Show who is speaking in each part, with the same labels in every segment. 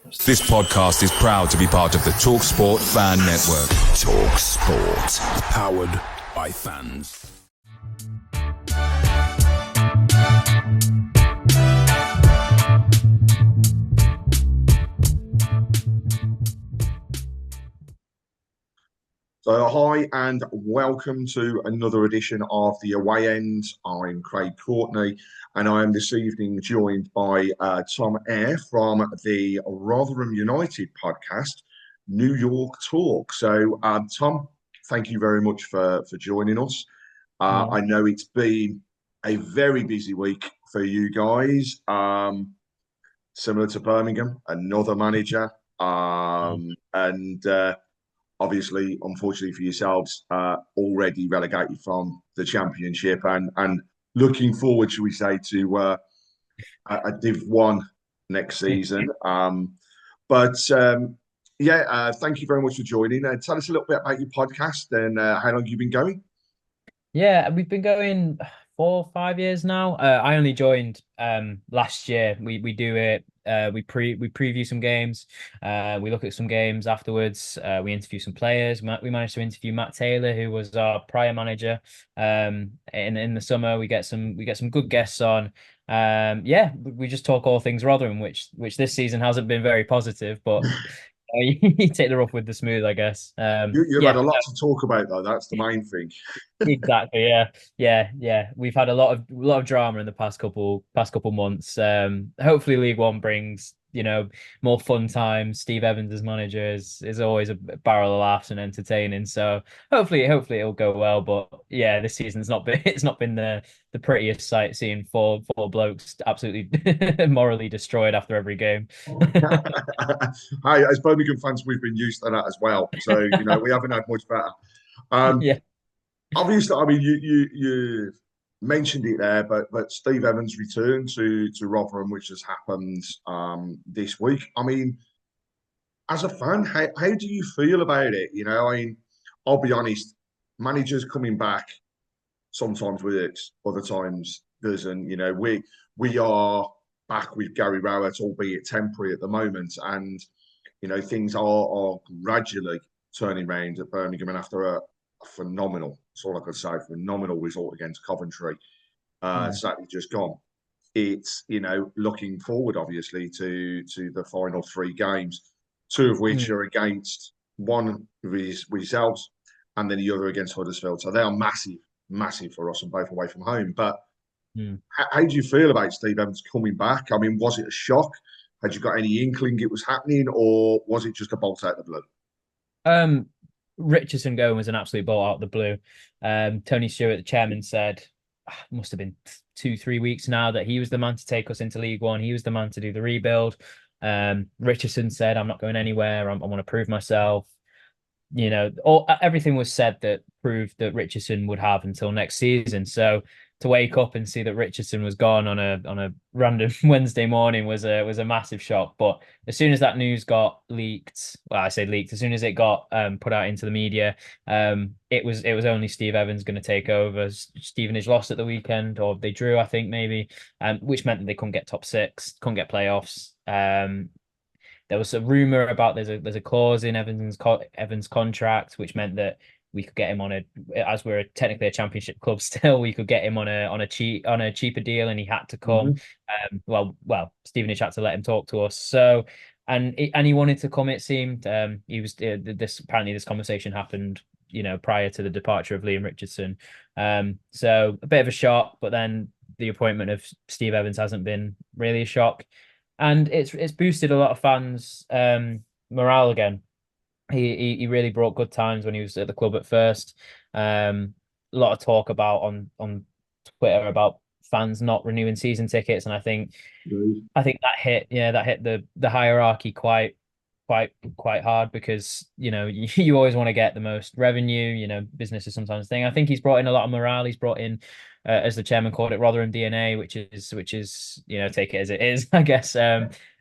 Speaker 1: This podcast is proud to be part of the TalkSport Fan Network. TalkSport. Powered by fans.
Speaker 2: So hi and welcome to another edition of The Away End. I'm Craig Courtney and I am this evening joined by Tom Eyre from the Rotherham United podcast, New York Talk. So Tom, thank you very much for joining us. I know it's been a very busy week for you guys, similar to Birmingham, another manager, obviously, unfortunately for yourselves, already relegated from the Championship and looking forward, should we say, to a Div 1 next season. Thank you very much for joining. Tell us a little bit about your podcast and how long you've been going.
Speaker 3: Yeah, we've been going 4 or 5 years now. I only joined last year. We do it. We preview some games. We look at some games afterwards. We interview some players. We managed to interview Matt Taylor, who was our prior manager. In the summer, we get some good guests on. We just talk all things Rotherham, which this season hasn't been very positive, but you take the rough with the smooth, I guess.
Speaker 2: You've had a lot to talk about, though. That's the main thing.
Speaker 3: Exactly. Yeah. We've had a lot of drama in the past couple months. Hopefully, League One brings more fun times. Steve Evans as manager is always a barrel of laughs and entertaining. So hopefully it'll go well. But yeah, this season's not been the prettiest sight, seeing four blokes absolutely morally destroyed after every game.
Speaker 2: Hi, as Birmingham fans, we've been used to that as well. So we haven't had much better.
Speaker 3: Yeah.
Speaker 2: Obviously, I mean, you mentioned it there, but Steve Evans returned to Rotherham, which has happened this week. I mean, as a fan, how do you feel about it? I mean, I'll be honest, managers coming back sometimes works, other times doesn't. We are back with Gary Rowett, albeit temporary at the moment, and things are gradually turning around at Birmingham, and after a phenomenal, that's all I could say, phenomenal result against Coventry, Saturday just gone. It's looking forward obviously to the final 3 games, 2 of which are against, one with yourselves and then the other against Huddersfield. So they are massive for us and both away from home. But how do you feel about Steve Evans coming back? I mean, was it a shock? Had you got any inkling it was happening, or was it just a bolt out of the blue?
Speaker 3: Richardson going was an absolute bolt out of the blue. Tony Stewart, the chairman, said must have been 2-3 weeks now that he was the man to take us into League One. He was the man to do the rebuild. Richardson said, "I'm not going anywhere. I want to prove myself." Everything was said that proved that Richardson would have until next season. So to wake up and see that Richardson was gone on a random Wednesday morning was a massive shock. But as soon as that news got leaked, well, I say leaked, as soon as it got put out into the media, it was only Steve Evans going to take over. Stevenage lost at the weekend, or they drew, I think, maybe, which meant that they couldn't get top 6, couldn't get playoffs. There was a rumor about there's a clause in Evans' contract, which meant that we could get him on as we're technically a Championship club still, we could get him on a cheaper deal, and he had to come. Stevenage had to let him talk to us. So, and he wanted to come. It seemed he was this conversation happened, prior to the departure of Liam Richardson. So a bit of a shock, but then the appointment of Steve Evans hasn't been really a shock, and it's boosted a lot of fans' morale again. He really brought good times when he was at the club at first. A lot of talk about on Twitter about fans not renewing season tickets, and I think that hit the hierarchy quite hard, because you always want to get the most revenue. Business is sometimes a thing. I think he's brought in a lot of morale. He's brought in, as the chairman called it, Rotherham DNA, which is take it as it is, I guess.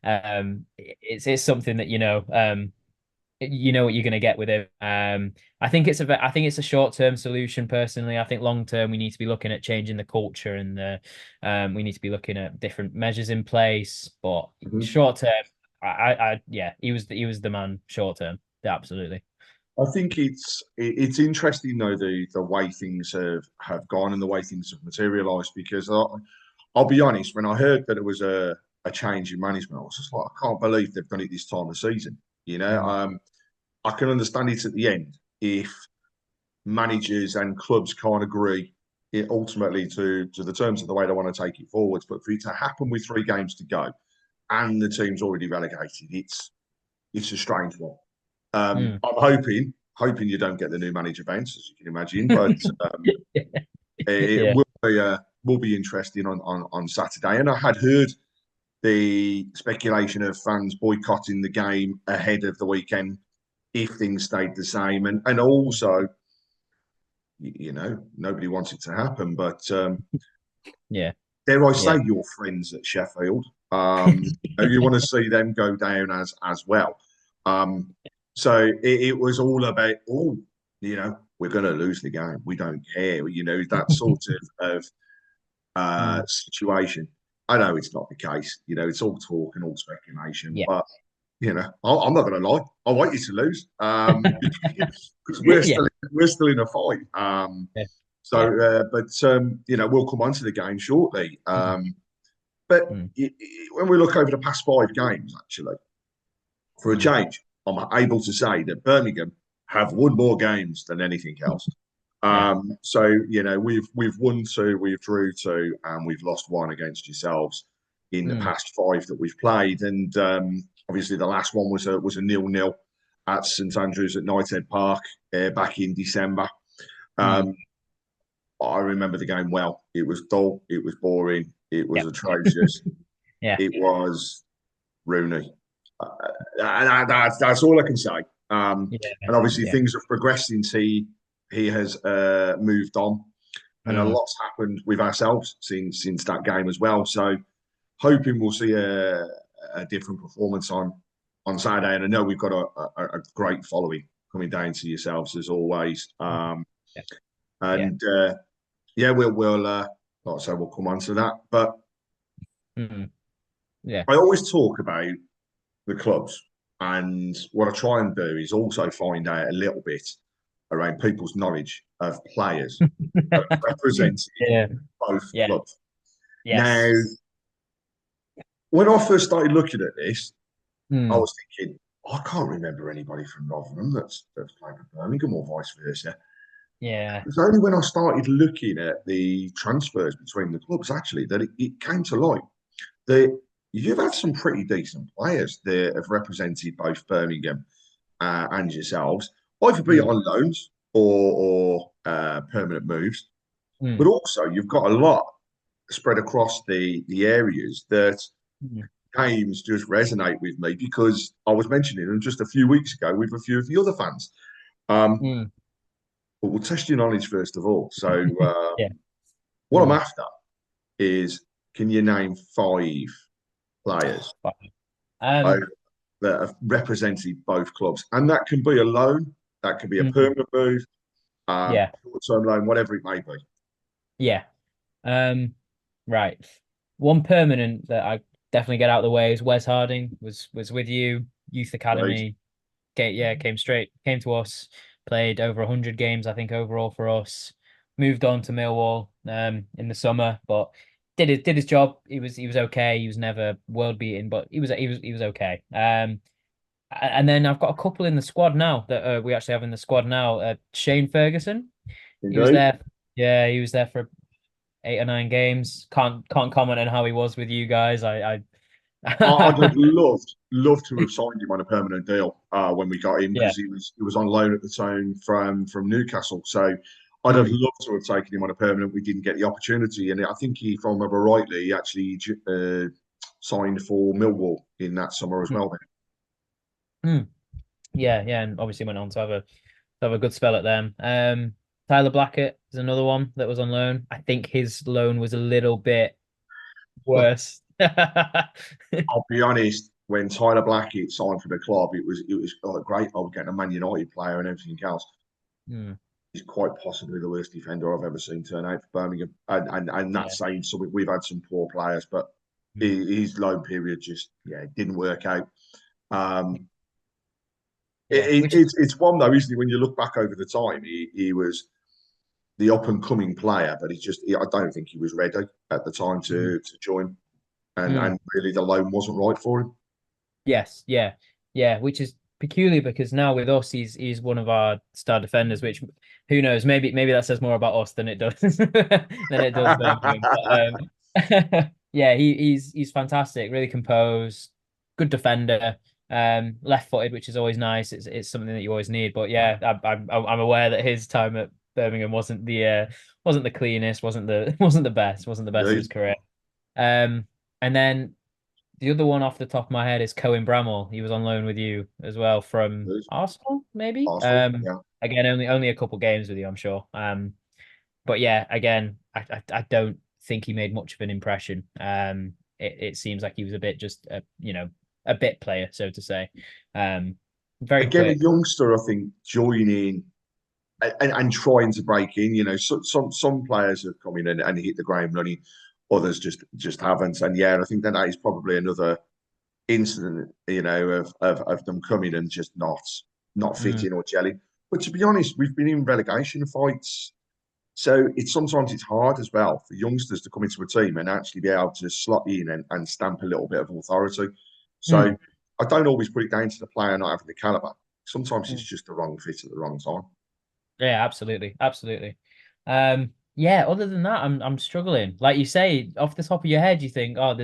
Speaker 3: It's something that you know what you're going to get with him. I think it's a short-term solution. Personally, I think long-term we need to be looking at changing the culture, and we need to be looking at different measures in place. But short-term, yeah, he was the man short term. Yeah, absolutely.
Speaker 2: I think it's interesting though the way things have gone and the way things have materialised, because I'll be honest, when I heard that it was a change in management, I was just like, I can't believe they've done it this time of season. I can understand it at the end if managers and clubs can't agree ultimately to the terms of the way they want to take it forwards. But for it to happen with 3 games to go and the team's already relegated, it's a strange one. I'm hoping you don't get the new manager bounce, as you can imagine, but it will be interesting on Saturday. And I had heard the speculation of fans boycotting the game ahead of the weekend if things stayed the same, and also, nobody wants it to happen, but dare I say, your friends at Sheffield, you want to see them go down as well. So it was all about, we're going to lose the game. We don't care, that sort of situation. I know it's not the case. It's all talk and all speculation, but, I'm not going to lie. I want you to lose because we're still in a fight. We'll come on to the game shortly. But when we look over the past 5 games, actually, for a change, I'm able to say that Birmingham have won more games than anything else. So, we've won 2, we've drew 2, and we've lost 1 against yourselves in the past 5 that we've played. And obviously the last one was a 0-0 at St Andrews at Knighthead Park back in December. I remember the game well. It was dull, it was boring, it was atrocious. It was Rooney. That's all I can say. And obviously things have progressed since he has moved on, and a lot's happened with ourselves since that game as well. So hoping we'll see a different performance on Saturday. And I know we've got a great following coming down to yourselves as always. We'll like I say, we'll come on to that. But I always talk about the clubs, and what I try and do is also find out a little bit around people's knowledge of players that represent both clubs. Now, when I first started looking at this, I was thinking, I can't remember anybody from Rotherham that's played for Birmingham or vice versa. It was only when I started looking at the transfers between the clubs, actually, that it came to light that you've had some pretty decent players that have represented both Birmingham and yourselves, either be it on loans or permanent moves. But also, you've got a lot spread across the areas that games just resonate with me, because I was mentioning them just a few weeks ago with a few of the other fans. But we'll test your knowledge first of all. So what I'm after is, can you name 5 players that have represented both clubs? And that can be a loan, that can be a permanent move, short-term loan, whatever it may be.
Speaker 3: Right. One permanent that I definitely get out of the way is Wes Harding. Was with you, youth academy. Came to us, played over 100 games, I think, overall for us. Moved on to Millwall in the summer, but did his job. He was okay. He was never world beating, but he was okay. And then I've got a couple in the squad now that we actually have in the squad now. Shane Ferguson. He was there. Yeah, he was there for 8 or 9 games. Can't comment on how he was with you guys. I'd
Speaker 2: have loved to have signed him on a permanent deal when we got him, because he was on loan at the time from Newcastle. So I'd have loved to have taken him on a permanent. We didn't get the opportunity, and I think if I remember rightly, he actually signed for Millwall in that summer as well.
Speaker 3: Yeah, and obviously went on to have a good spell at them. Tyler Blackett is another one that was on loan. I think his loan was a little bit worse.
Speaker 2: I'll be honest, when Tyler Blackett signed for the club, it was great. I was getting a Man United player and everything else. He's quite possibly the worst defender I've ever seen turn out for Birmingham, and that's saying so. We've had some poor players, but his loan period just didn't work out.
Speaker 3: Yeah,
Speaker 2: It's one though, isn't it? When you look back over the time, he was the up and coming player, but I don't think he was ready at the time to join, and really the loan wasn't right for him.
Speaker 3: Yes, yeah, which is peculiar because now with us, he's one of our star defenders. Which, who knows? Maybe that says more about us than it does Birmingham. But, yeah, he's fantastic, really composed, good defender. Left-footed, which is always nice. It's something that you always need. But yeah, I'm aware that his time at Birmingham wasn't the cleanest, wasn't the best of his career. And then the other one off the top of my head is Cohen Bramall. He was on loan with you as well from Arsenal, maybe.
Speaker 2: Arsenal,
Speaker 3: Again, only a couple games with you, I'm sure. But yeah, again, I don't think he made much of an impression. It seems like he was a bit just a bit player, so to say. Very
Speaker 2: again,
Speaker 3: quick.
Speaker 2: a youngster, I think, joining and trying to break in. Some players have come in and hit the ground running, others just haven't. And I think that is probably another incident, of them coming and just not fitting or gelling. But to be honest, we've been in relegation fights, so sometimes it's hard as well for youngsters to come into a team and actually be able to slot in and stamp a little bit of authority. So I don't always put it down to the player not having the caliber. Sometimes it's just the wrong fit at the wrong time.
Speaker 3: Yeah, absolutely. Other than that, I'm struggling. Like you say, off the top of your head, you think, oh,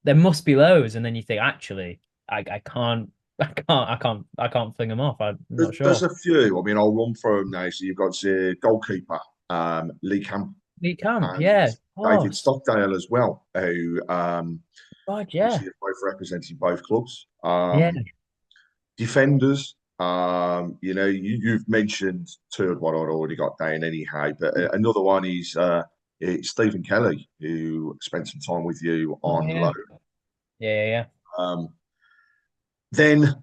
Speaker 3: there must be loads, and then you think, actually, I can't fling them off. I'm not sure.
Speaker 2: There's a few. I mean, I'll run through them now. So you've got goalkeeper, Lee Camp.
Speaker 3: Yeah.
Speaker 2: David Stockdale as well, who
Speaker 3: God, yeah.
Speaker 2: both representing both clubs. Defenders, you've mentioned two of what I'd already got down anyhow, but another one is Stephen Kelly, who spent some time with you on loan.
Speaker 3: Yeah.
Speaker 2: Then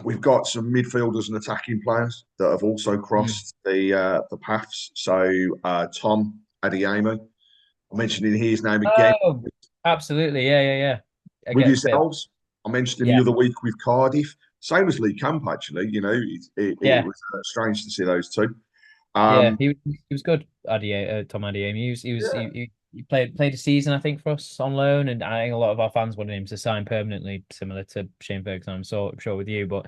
Speaker 2: we've got some midfielders and attacking players that have also crossed the paths. So Tom Eyre, I'm mentioning his name again.
Speaker 3: Oh, absolutely, yeah.
Speaker 2: With yourselves, I mentioned him the other week with Cardiff. Same as Lee Camp, actually. It was strange to see those two.
Speaker 3: He was good. Tom Eyre. He played a season, I think, for us on loan, and I think a lot of our fans wanted him to sign permanently, similar to Shane Ferguson. I'm sure with you, but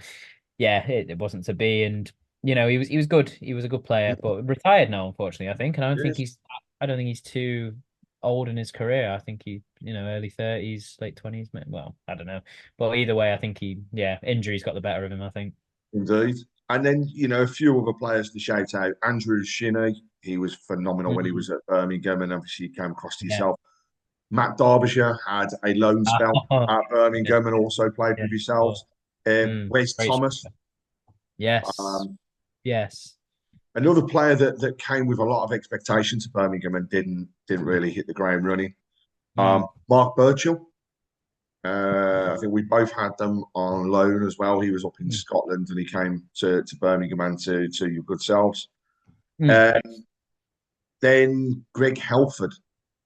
Speaker 3: yeah, it wasn't to be. And he was good. He was a good player, but retired now, unfortunately. I think, and I don't think he's too old in his career. I think he, early 30s, late 20s. Well, I don't know, but either way, I think injuries got the better of him, I think.
Speaker 2: Indeed. And then, a few other players to shout out. Andrew Shinney, he was phenomenal when he was at Birmingham, and obviously came across to yourself. Matt Derbyshire had a loan spell at Birmingham and also played with yourselves. Wes Thomas.
Speaker 3: Yes. Yes.
Speaker 2: Another player that came with a lot of expectation to Birmingham and didn't really hit the ground running. Mark Burchill. I think we both had them on loan as well. He was up in Scotland and he came to Birmingham and to your good selves. Then Greg Helford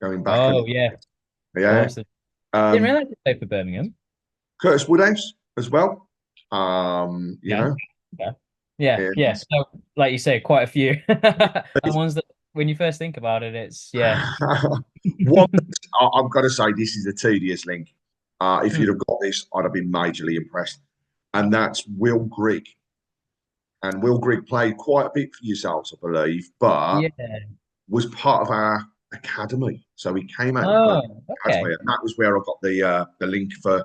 Speaker 2: going back.
Speaker 3: Oh, yeah. Awesome. Didn't realise he played for Birmingham.
Speaker 2: Curtis Woodhouse as well.
Speaker 3: Yeah. So, like you say, quite a few. The ones that, when you first think about it, it's
Speaker 2: One, I've got to say, this is a tedious link. If you'd have got this, I'd have been majorly impressed. And that's Will Grigg. And Will Grigg played quite a bit for yourselves, I believe, but was part of our academy. So he came out of the academy, and that was where I got the link for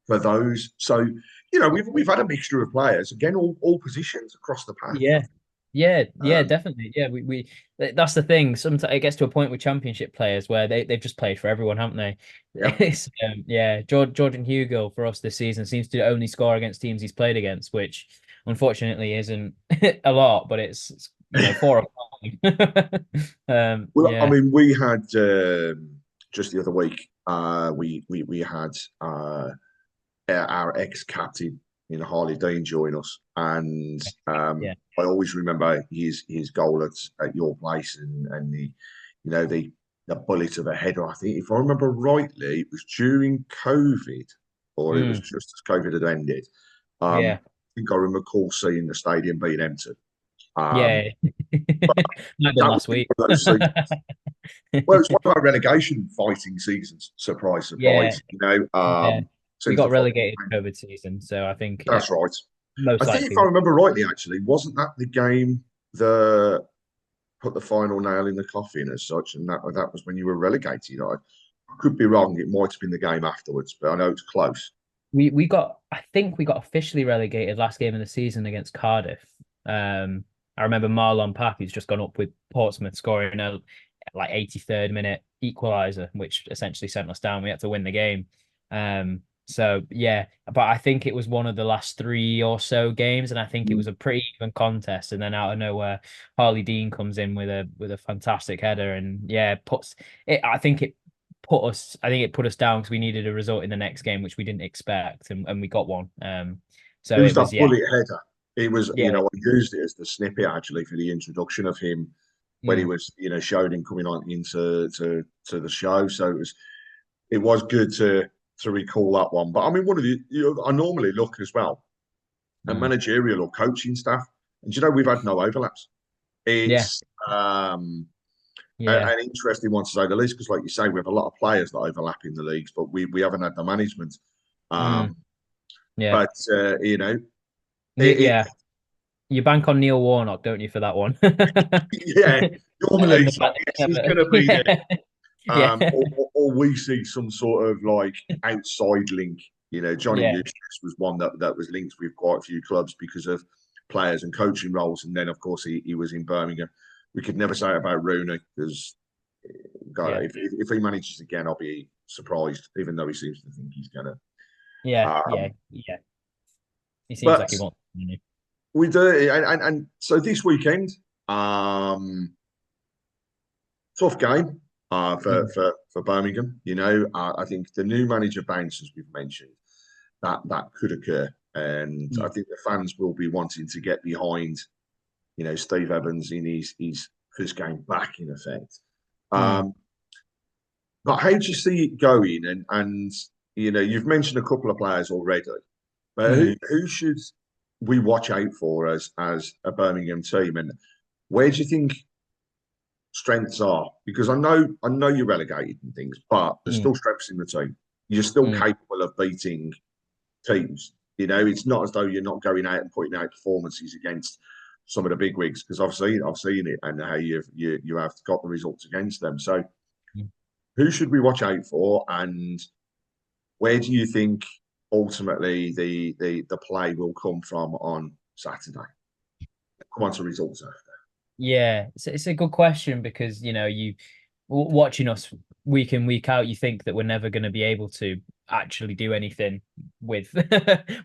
Speaker 2: those. So, we've had a mixture of players, again, all positions across the path.
Speaker 3: Definitely. Yeah, we that's the thing. Sometimes it gets to a point with championship players where they've just played for everyone, haven't they? Jordan Hugo for us this season seems to only score against teams he's played against, which unfortunately isn't a lot, but it's 4 or 5.
Speaker 2: I mean, we had just the other week, we had our ex-captain in Harley Dean join us, and I always remember his goal at your place and the a bullet of a header. I think, if I remember rightly, it was during COVID, or it was just as COVID had ended.
Speaker 3: Yeah.
Speaker 2: I think I recall seeing the stadium being empty.
Speaker 3: Yeah. Might have been
Speaker 2: That would
Speaker 3: last
Speaker 2: be
Speaker 3: week.
Speaker 2: one of those seasons. Well, it's one of our relegation fighting seasons. Surprise,
Speaker 3: Yeah.
Speaker 2: surprise.
Speaker 3: Yeah. We
Speaker 2: Since the
Speaker 3: got
Speaker 2: following.
Speaker 3: relegated COVID season, so I think
Speaker 2: That's right. I
Speaker 3: most
Speaker 2: think if
Speaker 3: likely.
Speaker 2: I remember rightly, actually, wasn't that the game that put the final nail in the coffin as such? And that was when you were relegated. I could be wrong. It might have been the game afterwards, but I know it's close.
Speaker 3: I think we got officially relegated last game of the season against Cardiff. I remember Marlon Pack, who's just gone up with Portsmouth, scoring a like 83rd minute equaliser, which essentially sent us down. We had to win the game. So yeah, but I think it was one of the last 3 or so games, and I think it was a pretty even contest. And then out of nowhere, Harley Dean comes in with a fantastic header, and yeah, puts it. I think it put us down because we needed a result in the next game, which we didn't expect, and we got one. So
Speaker 2: It was
Speaker 3: it was
Speaker 2: that bullet header. It was,
Speaker 3: yeah,
Speaker 2: I used it as the snippet actually for the introduction of him when he was, showed him coming on into the show. So it was good to recall that one. But I mean, one of the I normally look as well at managerial or coaching staff, and we've had no overlaps.
Speaker 3: yeah,
Speaker 2: It's
Speaker 3: yeah,
Speaker 2: an interesting one to say the least, because like you say, we have a lot of players that overlap in the leagues, but we haven't had the management.
Speaker 3: yeah,
Speaker 2: But it
Speaker 3: yeah. You bank on Neil Warnock, don't you, for that one?
Speaker 2: yeah, normally
Speaker 3: Given the
Speaker 2: it's like,
Speaker 3: fact
Speaker 2: yes,
Speaker 3: that
Speaker 2: he's going to be there.
Speaker 3: yeah,
Speaker 2: Or we see some sort of like outside link. Johnny
Speaker 3: yeah,
Speaker 2: Eustace was one that was linked with quite a few clubs because of players and coaching roles. And then, of course, he was in Birmingham. We could never say it about Rooney because, God,
Speaker 3: yeah,
Speaker 2: if he manages again, I'll be surprised, even though he seems to think he's going to.
Speaker 3: yeah, yeah, yeah. He seems
Speaker 2: But
Speaker 3: like he wants.
Speaker 2: we do, and so this weekend, tough game for Birmingham. I think the new manager bounce, as we've mentioned, that could occur, and I think the fans will be wanting to get behind, Steve Evans in his first game back, in effect. But how do you see it going? And you've mentioned a couple of players already, but who should we watch out for as a Birmingham team, and where do you think strengths are? Because I know you're relegated and things, but there's still strengths in the team. You're still capable of beating teams. It's not as though you're not going out and putting out performances against some of the big wigs, because I've seen it and how you have got the results against them. So who should we watch out for, and where do you think ultimately the play will come from on Saturday? Come on to results after.
Speaker 3: Yeah, it's a good question because you watching us week in week out, you think that we're never going to be able to actually do anything with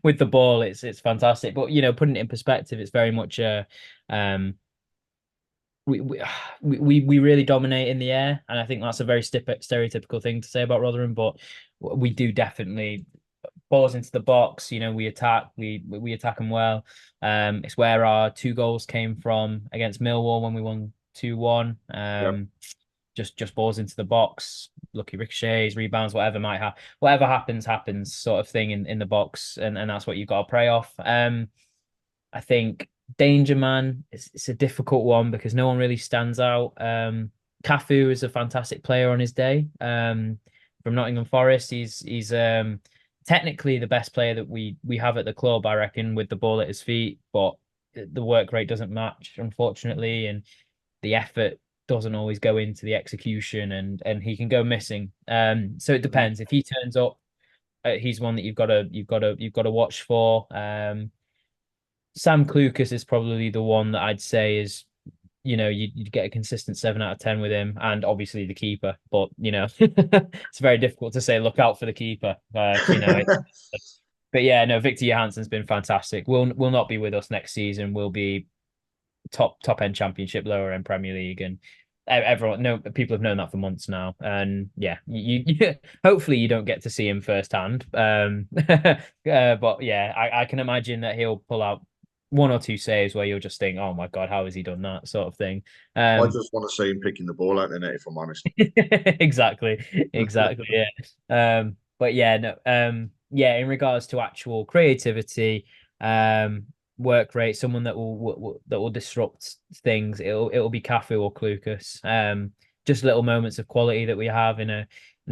Speaker 3: with the ball. It's fantastic, but putting it in perspective, it's very much we really dominate in the air, and I think that's a very stereotypical thing to say about Rotherham, but we do definitely balls into the box. We attack them well. It's where our 2 goals came from against Millwall when we won 2-1. Just balls into the box, lucky ricochets, rebounds, whatever happens sort of thing in the box, and that's what you've got to pray off. I think Danger Man, it's a difficult one because no one really stands out. Cafu is a fantastic player on his day. From Nottingham Forest, he's technically the best player that we have at the club, I reckon, with the ball at his feet, but the work rate doesn't match, unfortunately, and the effort doesn't always go into the execution, and he can go missing. So it depends. If he turns up, he's one that you've got to watch for. Sam Clucas is probably the one that I'd say is, you'd get a consistent 7 out of 10 with him, and obviously the keeper. But it's very difficult to say look out for the keeper. But yeah, no, Victor Johansson's been fantastic. Will not be with us next season. Will be top end Championship, lower end Premier League, and people have known that for months now. And yeah, you hopefully you don't get to see him firsthand. But yeah, I can imagine that he'll pull out one or two saves where you'll just think, oh my God, how has he done that sort of thing.
Speaker 2: I just want to see him picking the ball out of the net, if I'm honest.
Speaker 3: Exactly. Yeah. But yeah, no, yeah, in regards to actual creativity, work rate, someone that will disrupt things, it'll be Cafu or Clucas. Just little moments of quality that we have in a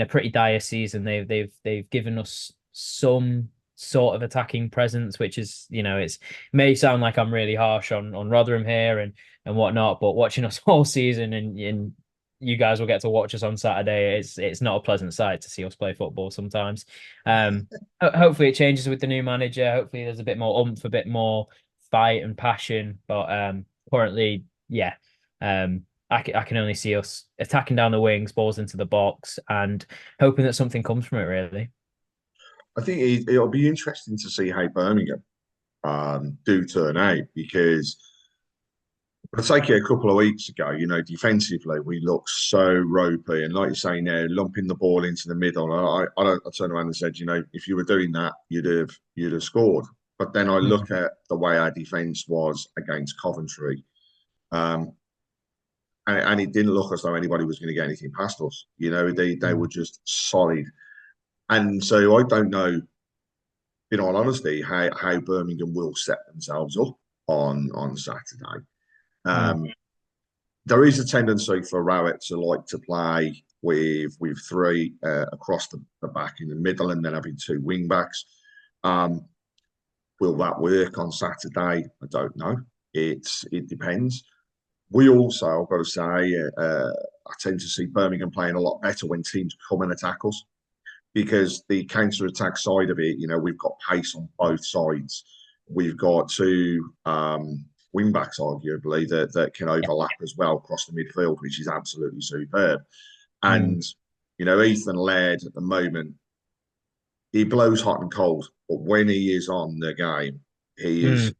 Speaker 3: pretty dire season. They've given us some sort of attacking presence, which is, it may sound like I'm really harsh on Rotherham here and whatnot, but watching us all season and you guys will get to watch us on Saturday. It's not a pleasant sight to see us play football sometimes. Hopefully it changes with the new manager. Hopefully there's a bit more oomph, a bit more fight and passion. But currently, yeah, I can only see us attacking down the wings, balls into the box, and hoping that something comes from it. Really,
Speaker 2: I think it'll be interesting to see how Birmingham do turn out, because I'll take it a couple of weeks ago, defensively, we looked so ropey. And like you say now, lumping the ball into the middle. I turned around and said, if you were doing that, you'd have scored. But then I look at the way our defence was against Coventry, and it didn't look as though anybody was going to get anything past us. They were just solid. And so I don't know, in all honesty, how Birmingham will set themselves up on Saturday. There is a tendency for Rowett to like to play with three across the back in the middle, and then having two wing backs. Will that work on Saturday? I don't know. It depends. We also, I've got to say, I tend to see Birmingham playing a lot better when teams come and attack us, because the counter-attack side of it, we've got pace on both sides. We've got two wing backs, arguably, that can overlap as well across the midfield, which is absolutely superb. And, Ethan Laird at the moment, he blows hot and cold, but when he is on the game, he is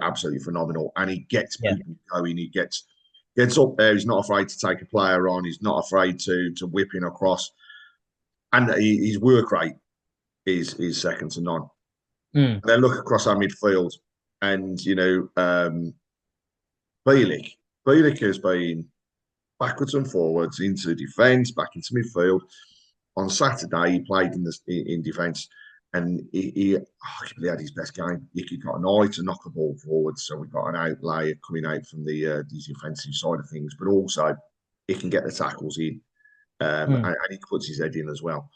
Speaker 2: absolutely phenomenal. And he gets people going. He gets up there. He's not afraid to take a player on. He's not afraid to whip in across. And his work rate is second to none. And then look across our midfield, and Bielik has been backwards and forwards into defence, back into midfield. On Saturday, he played in defence, and he arguably had his best game. He got an eye to knock the ball forward, so we got an outlayer coming out from the defensive side of things. But also, he can get the tackles in, and he puts his head in as well.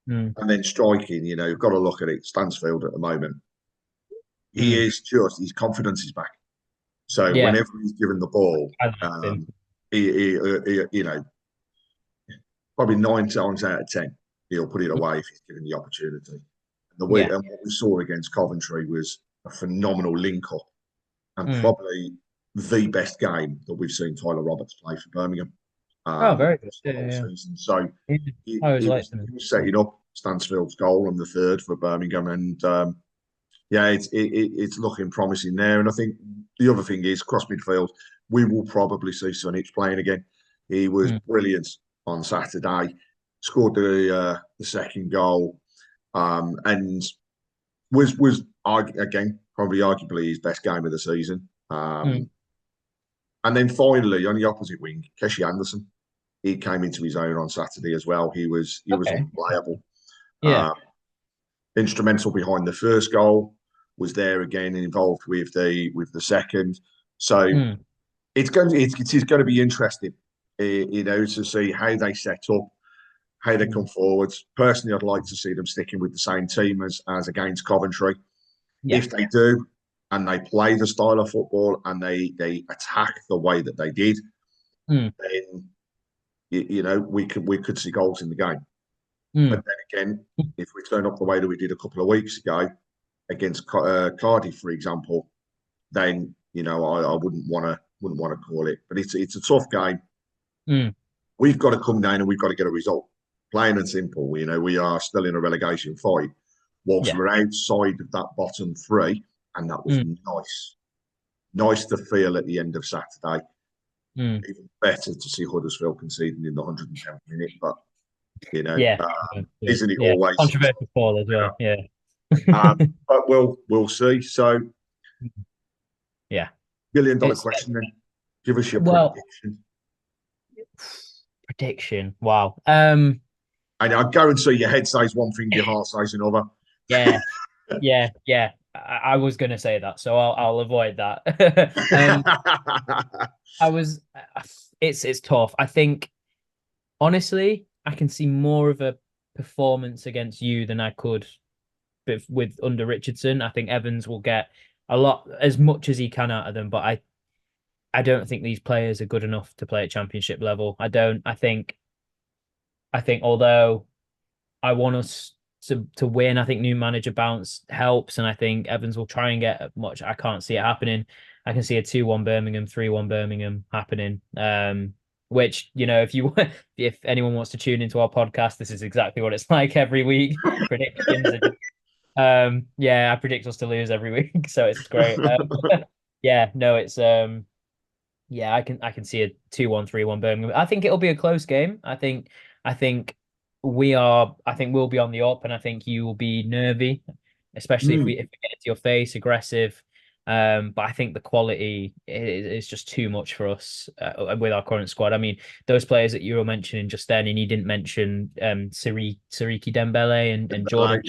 Speaker 2: And then striking, you've got to look at it. Stansfield at the moment, he is just, his confidence is back. So whenever he's given the ball, he probably 9 times out of 10, he'll put it away if he's given the opportunity. And what we saw against Coventry was a phenomenal link-up, and probably the best game that we've seen Tyler Roberts play for Birmingham.
Speaker 3: Very good.
Speaker 2: Season. So he
Speaker 3: was
Speaker 2: setting up Stansfield's goal on the third for Birmingham, and it's looking promising there. And I think the other thing is, cross midfield, we will probably see Sunic playing again. He was brilliant on Saturday, scored the second goal, and was again probably arguably his best game of the season. And then finally, on the opposite wing, Keshi Anderson, he came into his own on Saturday as well. He was unplayable. Instrumental behind the first goal, was there again, involved with the second. So it is going to be interesting, to see how they set up, how they come forwards. Personally, I'd like to see them sticking with the same team as against Coventry. If they do, and they play the style of football, and they attack the way that they did, then we could see goals in the game. But then again, if we turn up the way that we did a couple of weeks ago against Cardiff, for example, then I wouldn't want to call it. But it's a tough game. We've got to come down and we've got to get a result. Plain and simple. We are still in a relegation fight, whilst we're outside of that bottom three, and that was nice to feel at the end of Saturday. Even better to see Huddersfield conceding in the 110th minute, but isn't it always
Speaker 3: controversial call as well?
Speaker 2: but we'll see. So $1 billion question then. Give us your prediction.
Speaker 3: Prediction. Wow.
Speaker 2: And I guarantee your head says one thing, your heart says another.
Speaker 3: Yeah. I was going to say that, so I'll avoid that. It's tough. I think, honestly, I can see more of a performance against you than I could with under Richardson. I think Evans will get a lot, as much as he can out of them, but I don't think these players are good enough to play at championship level. I think although I want us to win, I think new manager bounce helps, and I think Evans will try and get much. I can't see it happening. I can see a 2-1 Birmingham, 3-1 Birmingham happening. Which, if anyone wants to tune into our podcast, this is exactly what it's like every week. Predictions. I predict us to lose every week, so it's great. I can see a 2-1, 3-1 Birmingham. I think it'll be a close game. I think we'll be on the up, and I think you will be nervy, especially if we get into your face, aggressive. But I think the quality is just too much for us with our current squad. I mean, those players that you were mentioning just then, and you didn't mention Siriki Dembele and Jordan.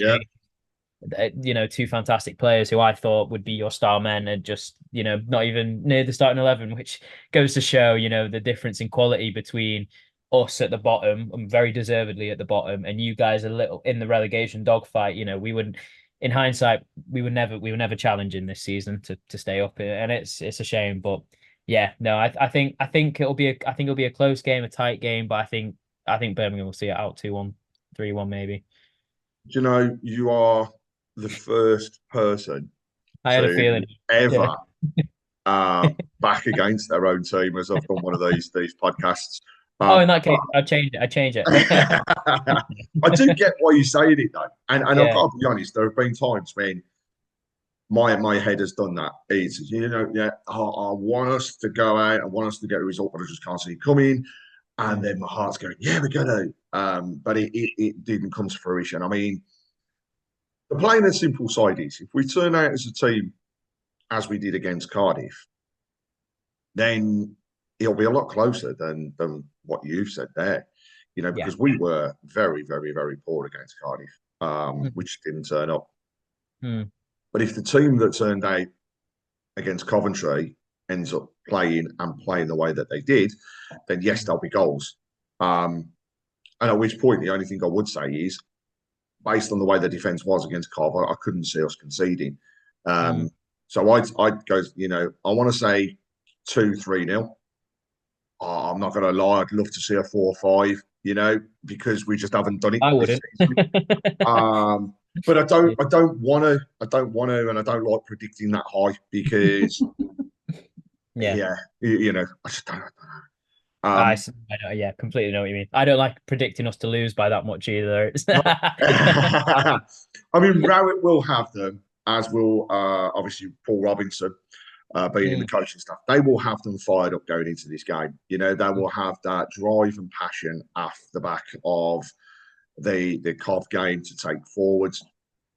Speaker 3: Two fantastic players who I thought would be your star men, and just not even near the starting 11, which goes to show the difference in quality between us at the bottom, and very deservedly at the bottom, and you guys a little in the relegation dogfight. We wouldn't. In hindsight, we were never challenging this season to stay up, and it's a shame. But I think it'll be a close game, a tight game. But I think Birmingham will see it out 2-1, 3-1 maybe.
Speaker 2: You are the first person
Speaker 3: I had a feeling
Speaker 2: ever back against their own team as I've done one of these podcasts.
Speaker 3: In that case, I'll change it.
Speaker 2: I do get why you're saying it though, and I've got to be honest. There have been times when my head has done that. It's I want us to go out, I want us to get a result, but I just can't see it coming. And then my heart's going, yeah, we're gonna. But it didn't come to fruition. I mean, the plain and simple side is, if we turn out as a team as we did against Cardiff, then it'll be a lot closer than what you've said there, because we were very, very, very poor against Cardiff, which didn't turn up. But if the team that turned out against Coventry ends up playing the way that they did, then yes, there'll be goals. And at which point, the only thing I would say is, based on the way the defence was against Cov, I couldn't see us conceding. So I'd go, I want to say 2-3-0. I'm not going to lie. I'd love to see a 4-5, because we just haven't done it.
Speaker 3: I wouldn't.
Speaker 2: But I don't want to, and I don't like predicting that high because, I just don't know.
Speaker 3: I completely know what you mean. I don't like predicting us to lose by that much either.
Speaker 2: I mean, Rowett will have them, as will obviously Paul Robinson. Being in the coaching staff, they will have them fired up going into this game. They will have that drive and passion off the back of the Cov game to take forwards.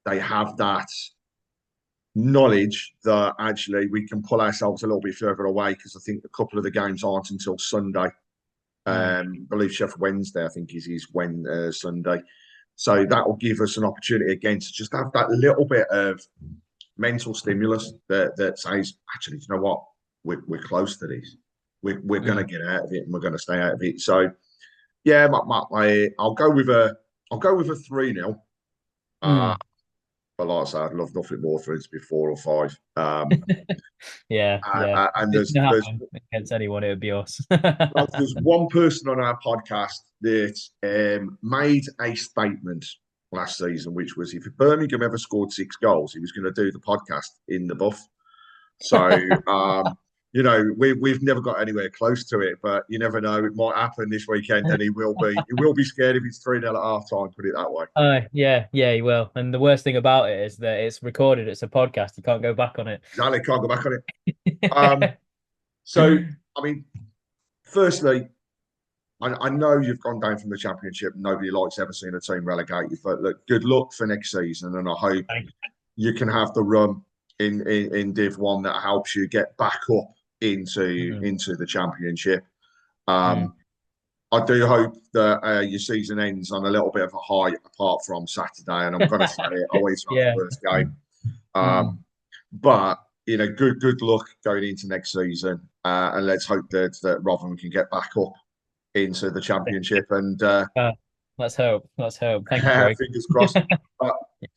Speaker 2: They have that knowledge that actually we can pull ourselves a little bit further away, because I think a couple of the games aren't until Sunday. I believe Sheffield Wednesday, I think, is Sunday. So that will give us an opportunity again to just have that little bit of mental stimulus that says, actually, you know what, we're close to this. We're going to get out of it, and we're going to stay out of it. So, yeah, I'll go with a 3-0. But like I say, I'd love nothing more for it to be 4 or 5. And there's
Speaker 3: against anyone, it would be us.
Speaker 2: There's one person on our podcast that made a statement last season, which was, if Birmingham ever scored 6 goals, he was going to do the podcast in the buff. So, we've never got anywhere close to it, but you never know. It might happen this weekend, and he will be scared if it's 3-0 at half time, put it that way.
Speaker 3: Yeah, he will. And the worst thing about it is that it's recorded. It's a podcast. You can't go back on it.
Speaker 2: Exactly, can't go back on it. So, I mean, firstly, I know you've gone down from the Championship. Nobody likes ever seeing a team relegated, but look, good luck for next season, and I hope you can have the run in Div 1 that helps you get back up into the Championship. I do hope that your season ends on a little bit of a high, apart from Saturday. And I'm going to say it always from the first game. But good luck going into next season, and let's hope that Rotherham can get back up into the Championship. And
Speaker 3: let's hope. Thank you, Greg.
Speaker 2: Fingers crossed.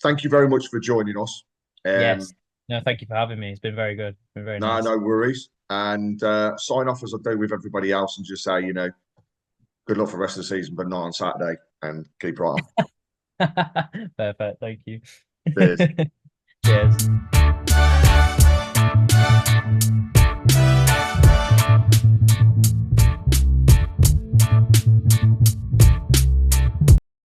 Speaker 2: Thank you very much for joining us.
Speaker 3: Yes. No, thank you for having me. It's been very good. It's been very nice.
Speaker 2: No worries. And sign off as I do with everybody else, and just say, good luck for the rest of the season, but not on Saturday. And keep right on.
Speaker 3: Perfect. Thank you.
Speaker 2: Cheers.
Speaker 3: Cheers.